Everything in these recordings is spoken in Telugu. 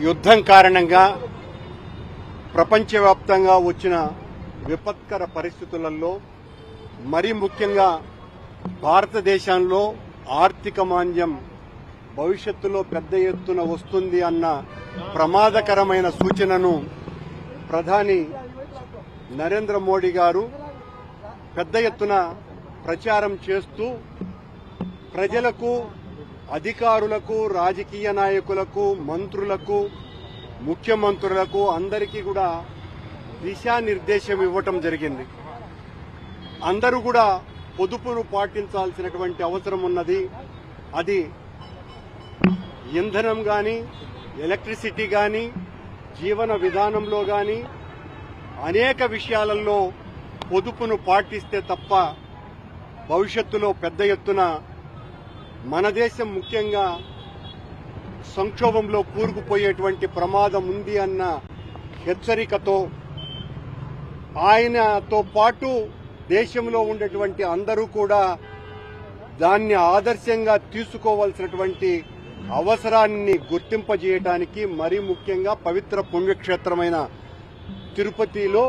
యుద్ధం కారణంగా ప్రపంచవ్యాప్తంగా వచ్చిన విపత్కర పరిస్థితులలో మరీ ముఖ్యంగా భారతదేశంలో ఆర్థిక మాంద్యం భవిష్యత్తులో పెద్ద ఎత్తున వస్తుంది అన్న ప్రమాదకరమైన సూచనను ప్రధాని నరేంద్ర మోడీ గారు పెద్ద ఎత్తున ప్రచారం చేస్తూ ప్రజలకు, అధికారులకు, రాజకీయ నాయకులకు, మంత్రులకు, ముఖ్యమంత్రులకు అందరికీ కూడా దిశానిర్దేశం ఇవ్వటం జరిగింది. అందరూ కూడా పొదుపును పాటించాల్సినటువంటి అవసరం ఉన్నది. అది ఇంధనం గాని, ఎలక్ట్రిసిటీ గాని, జీవన విధానంలో గాని అనేక విషయాలలో పొదుపును పాటిస్తే తప్ప భవిష్యత్తులో పెద్ద ఎత్తున మన దేశం ముఖ్యంగా సంక్షోభంలో కూరుకుపోయేటువంటి ప్రమాదం ఉంది అన్న హెచ్చరికతో ఆయనతో పాటు దేశంలో ఉండేటువంటి అందరూ కూడా దాన్ని ఆదర్శంగా తీసుకోవాల్సినటువంటి అవసరాన్ని గుర్తింపజేయడానికి మరీ ముఖ్యంగా పవిత్ర పుణ్యక్షేత్రమైన తిరుపతిలో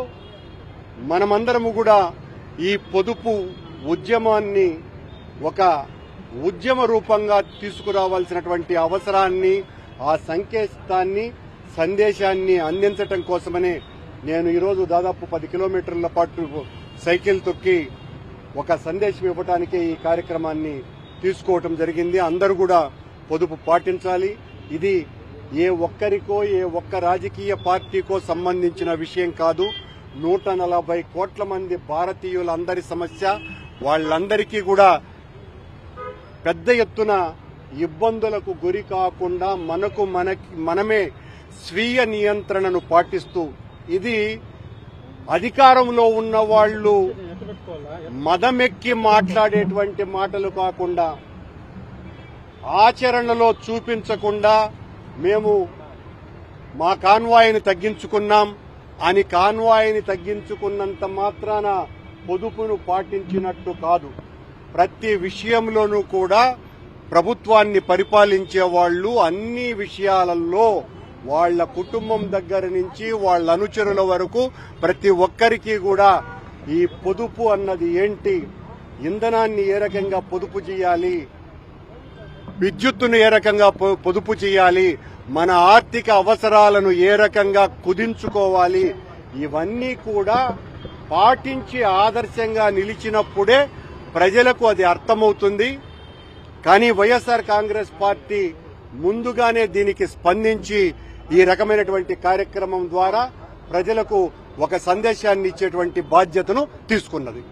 మనమందరము కూడా ఈ పొదుపు ఉద్యమాన్ని ఒక ఉద్యమ రూపంగా తీసుకురావాల్సినటువంటి అవసరాన్ని, ఆ సందేశాన్ని అందించటం కోసమనే నేను ఈరోజు దాదాపు 10 కిలోమీటర్ల పాటు సైకిల్ తొక్కి ఒక సందేశం ఇవ్వడానికి ఈ కార్యక్రమాన్ని తీసుకోవటం జరిగింది. అందరూ కూడా పొదుపు పాటించాలి. ఇది ఏ ఒక్కరికో, ఏ ఒక్క రాజకీయ పార్టీకో సంబంధించిన విషయం కాదు. 140 కోట్ల మంది భారతీయులందరి సమస్య. వాళ్ళందరికీ కూడా పెద్ద ఎత్తున ఇబ్బందులకు గురి కాకుండా మనమే స్వీయ నియంత్రణను పాటిస్తూ, ఇది అధికారంలో ఉన్న వాళ్ళు మదమెక్కి మాట్లాడేటువంటి మాటలు కాకుండా, ఆచరణలో చూపించకుండా మేము మా కాన్వాయ్ని తగ్గించుకున్నాం అని కాన్వాయ్ని తగ్గించుకున్నంత మాత్రాన పొదుపును పాటించినట్టు కాదు. ప్రతి విషయంలోనూ కూడా ప్రభుత్వాన్ని పరిపాలించే వాళ్ళు అన్ని విషయాలలో వాళ్ల కుటుంబం దగ్గర నుంచి వాళ్ల అనుచరుల వరకు ప్రతి ఒక్కరికి కూడా ఈ పొదుపు అన్నది ఏంటి, ఇంధనాన్ని ఏ రకంగా పొదుపు చేయాలి, విద్యుత్తును ఏ రకంగా పొదుపు చేయాలి, మన ఆర్థిక అవసరాలను ఏ రకంగా కుదించుకోవాలి, ఇవన్నీ కూడా పాటించి ఆదర్శంగా నిలిచినప్పుడే ప్రజలకు అది అర్థమవుతుంది. కానీ వైఎస్ఆర్ కాంగ్రెస్ పార్టీ ముందుగానే దీనికి స్పందించి ఈ రకమైనటువంటి కార్యక్రమం ద్వారా ప్రజలకు ఒక సందేశాన్ని ఇచ్చేటువంటి బాధ్యతను తీసుకున్నది.